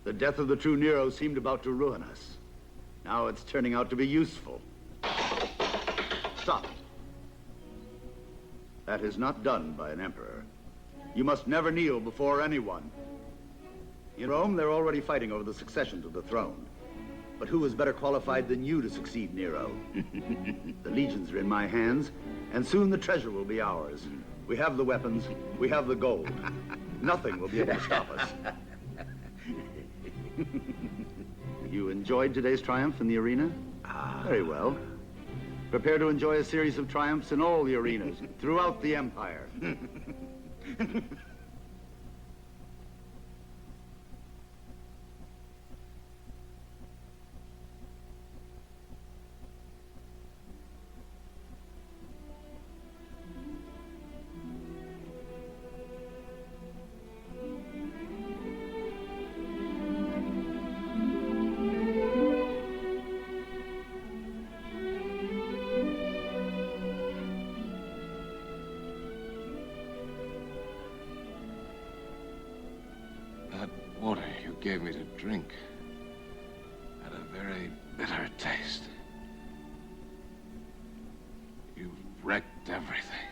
The death of the true Nero seemed about to ruin us. Now it's turning out to be useful. Stop. That is not done by an emperor. You must never kneel before anyone. In Rome, they're already fighting over the succession to the throne. But who is better qualified than you to succeed Nero? The legions are in my hands, and soon the treasure will be ours. We have the weapons, we have the gold. Nothing will be able to stop us. You enjoyed today's triumph in the arena? Very well. Prepare to enjoy a series of triumphs in all the arenas throughout the empire. Water you gave me to drink had a very bitter taste. You've wrecked everything.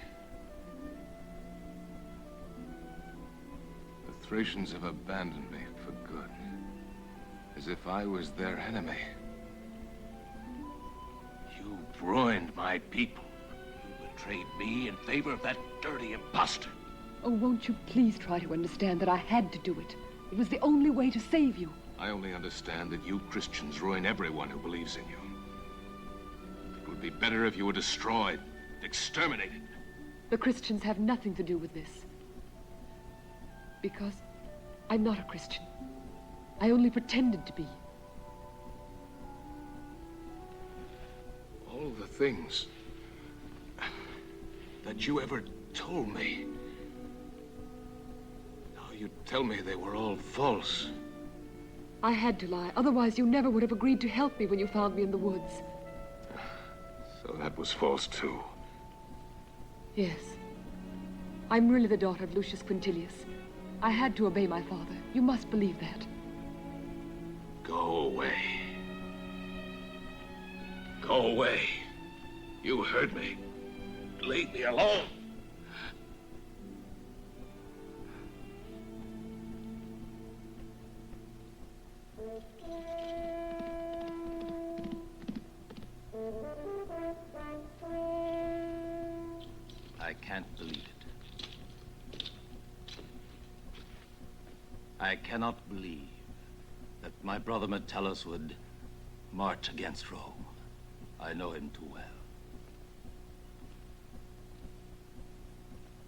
The Thracians have abandoned me for good, as if I was their enemy. You ruined my people. You betrayed me in favor of that dirty imposter. Oh, won't you please try to understand that I had to do it? It was the only way to save you. I only understand that you Christians ruin everyone who believes in you. It would be better if you were destroyed, exterminated. The Christians have nothing to do with this. Because I'm not a Christian. I only pretended to be. All the things that you ever told me. You tell me they were all false. I had to lie. Otherwise, you never would have agreed to help me when you found me in the woods. So that was false, too. Yes. I'm really the daughter of Lucius Quintilius. I had to obey my father. You must believe that. Go away. Go away. You heard me. Leave me alone. I can't believe it. I cannot believe that my brother Metellus would march against Rome. I know him too well.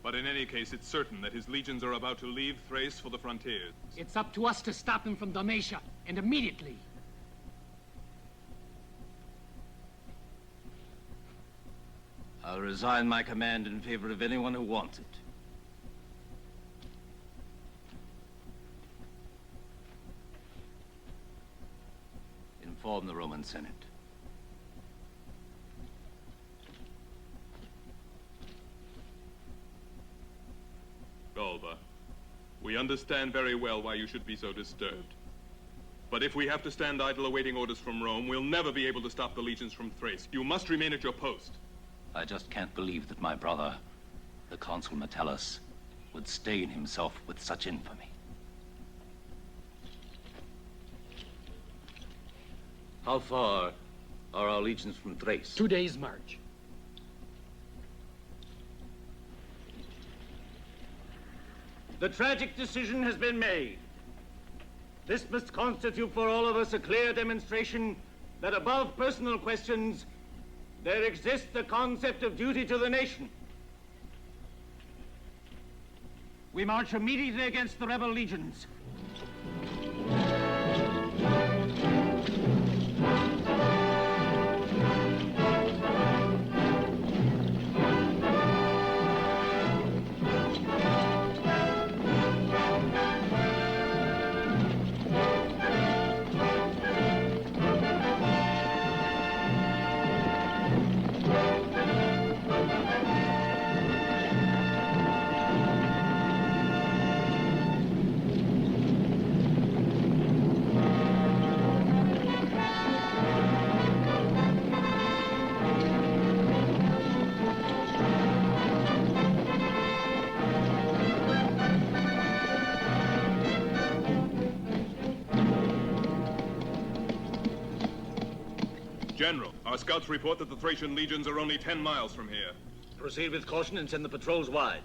But in any case, it's certain that his legions are about to leave Thrace for the frontiers. It's up to us to stop him from Dalmatia, and immediately. I'll resign my command in favor of anyone who wants it. Inform the Roman Senate. Galba, we understand very well why you should be so disturbed. But if we have to stand idle awaiting orders from Rome, we'll never be able to stop the legions from Thrace. You must remain at your post. I just can't believe that my brother, the Consul Metellus, would stain himself with such infamy. How far are our legions from Thrace? 2 days' march. The tragic decision has been made. This must constitute for all of us a clear demonstration that above personal questions, there exists the concept of duty to the nation. We march immediately against the rebel legions. General, our scouts report that the Thracian legions are only 10 miles from here. Proceed with caution and send the patrols wide.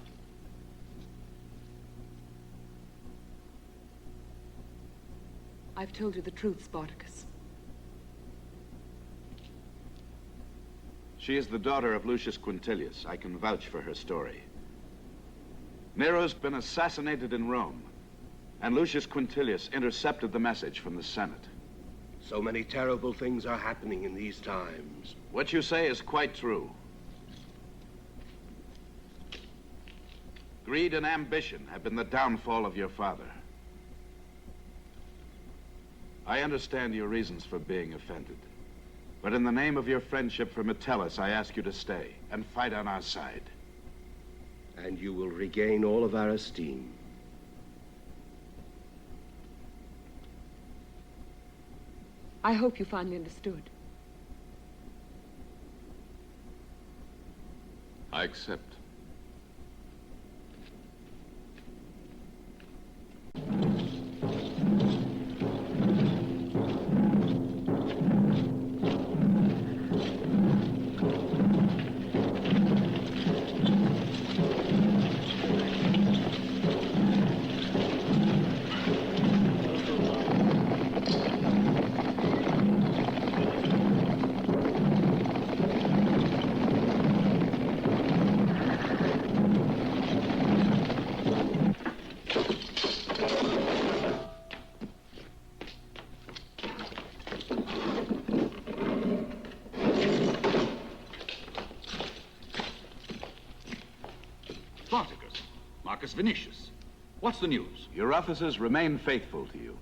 I've told you the truth, Spartacus. She is the daughter of Lucius Quintilius. I can vouch for her story. Nero's been assassinated in Rome, and Lucius Quintilius intercepted the message from the Senate. So many terrible things are happening in these times. What you say is quite true. Greed and ambition have been the downfall of your father. I understand your reasons for being offended. But in the name of your friendship for Metellus, I ask you to stay and fight on our side. And you will regain all of our esteem. I hope you finally understood. I accept. Spartacus, Marcus Vinicius. What's the news? Your officers remain faithful to you.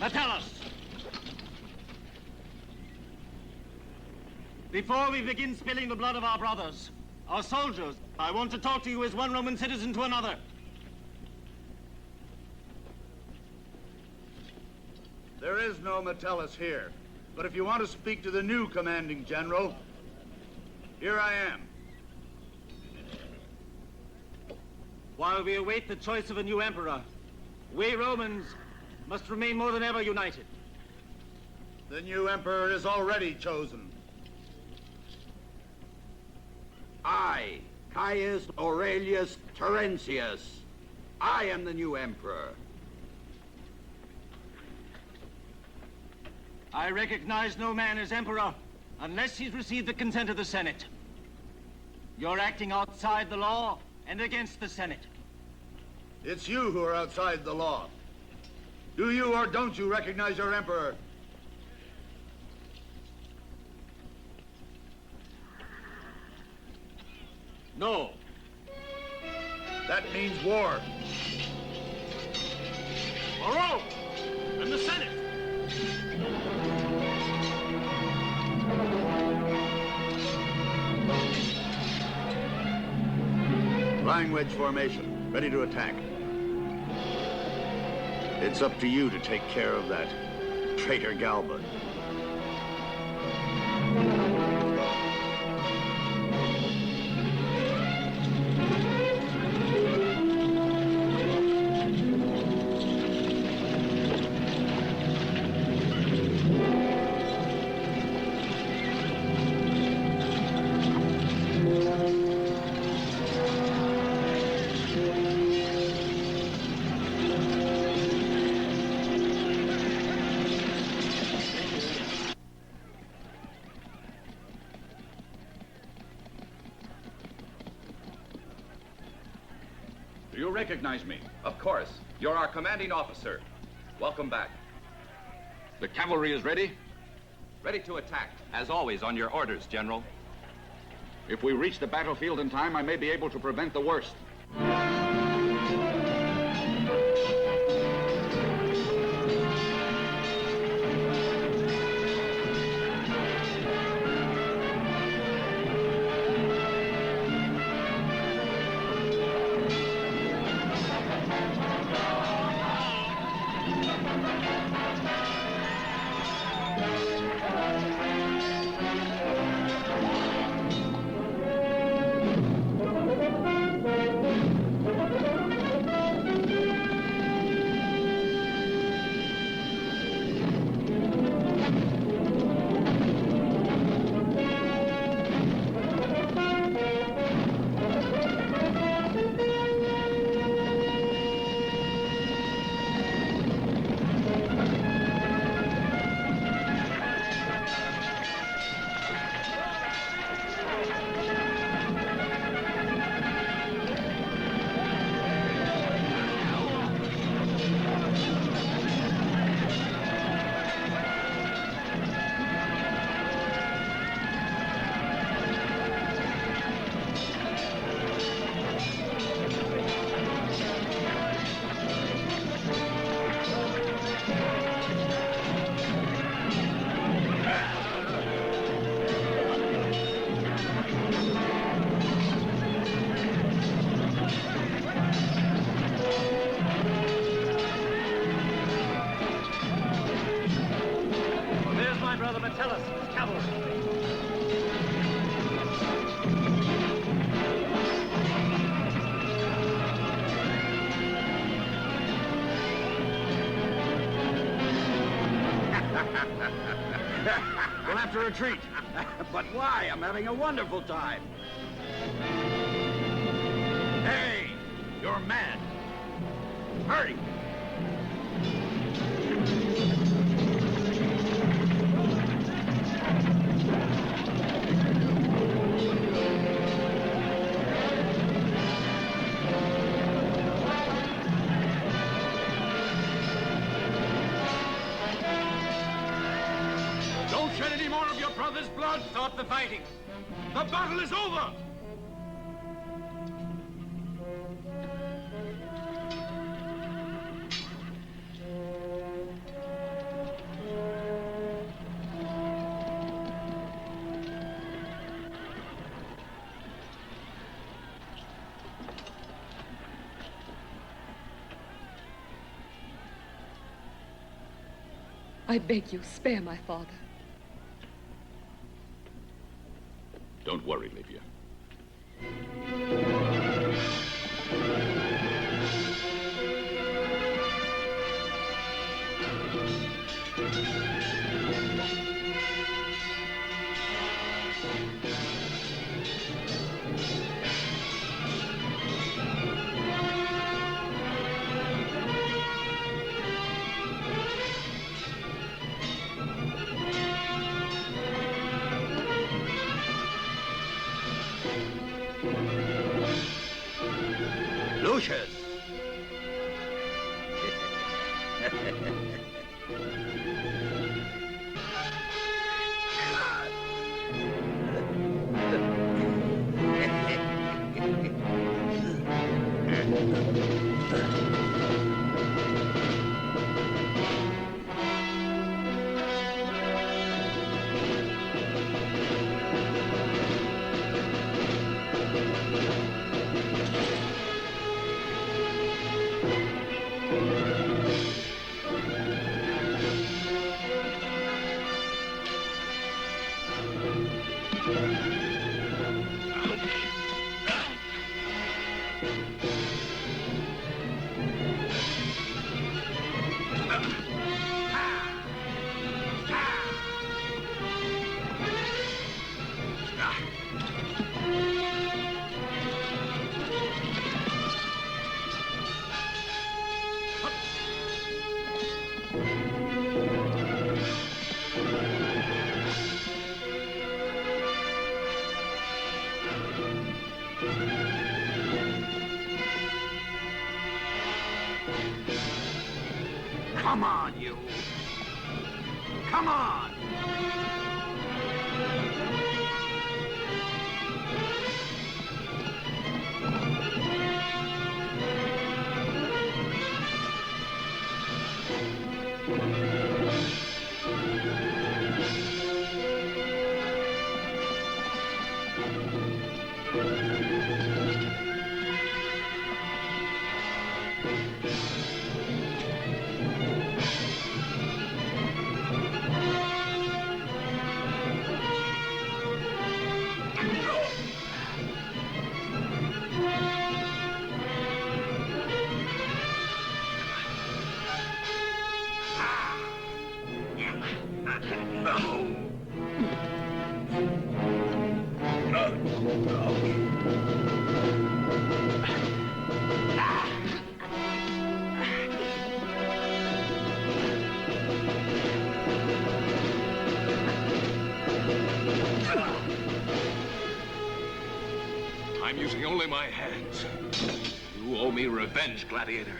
Metellus! Before we begin spilling the blood of our brothers, our soldiers, I want to talk to you as one Roman citizen to another. There is no Metellus here. But if you want to speak to the new commanding general, here I am. While we await the choice of a new emperor, we Romans must remain more than ever united. The new emperor is already chosen. I, Caius Aurelius Terentius. I am the new emperor. I recognize no man as emperor unless he's received the consent of the Senate. You're acting outside the law and against the Senate. It's you who are outside the law. Do you or don't you recognize your emperor? No. That means war. For Rome and the Senate. Flying wedge formation, ready to attack. It's up to you to take care of that traitor Galba. Do you recognize me? Of course. You're our commanding officer. Welcome back. The cavalry is ready? Ready to attack. As always, on your orders, General. If we reach the battlefield in time, I may be able to prevent the worst. We'll have to retreat. But why? I'm having a wonderful time. Hey, you're mad. Hurry. Don't shed any more of your brother's blood. Stop the fighting. The battle is over. I beg you, spare my father. Don't worry, Livia. Lucius! Come on, you. Come on. I'm using only my hands. You owe me revenge, gladiator.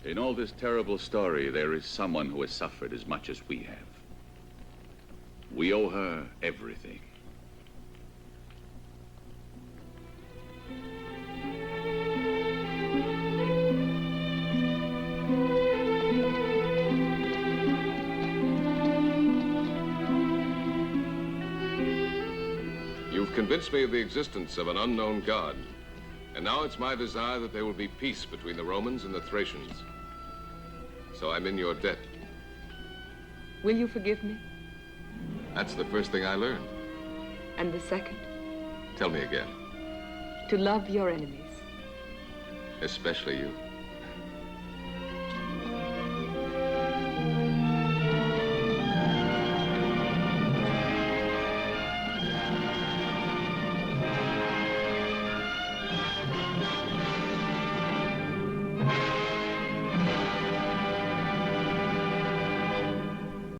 In all this terrible story, there is someone who has suffered as much as we have. We owe her everything. You've convinced me of the existence of an unknown god. And now it's my desire that there will be peace between the Romans and the Thracians. So I'm in your debt. Will you forgive me? That's the first thing I learned. And the second? Tell me again. To love your enemies. Especially you.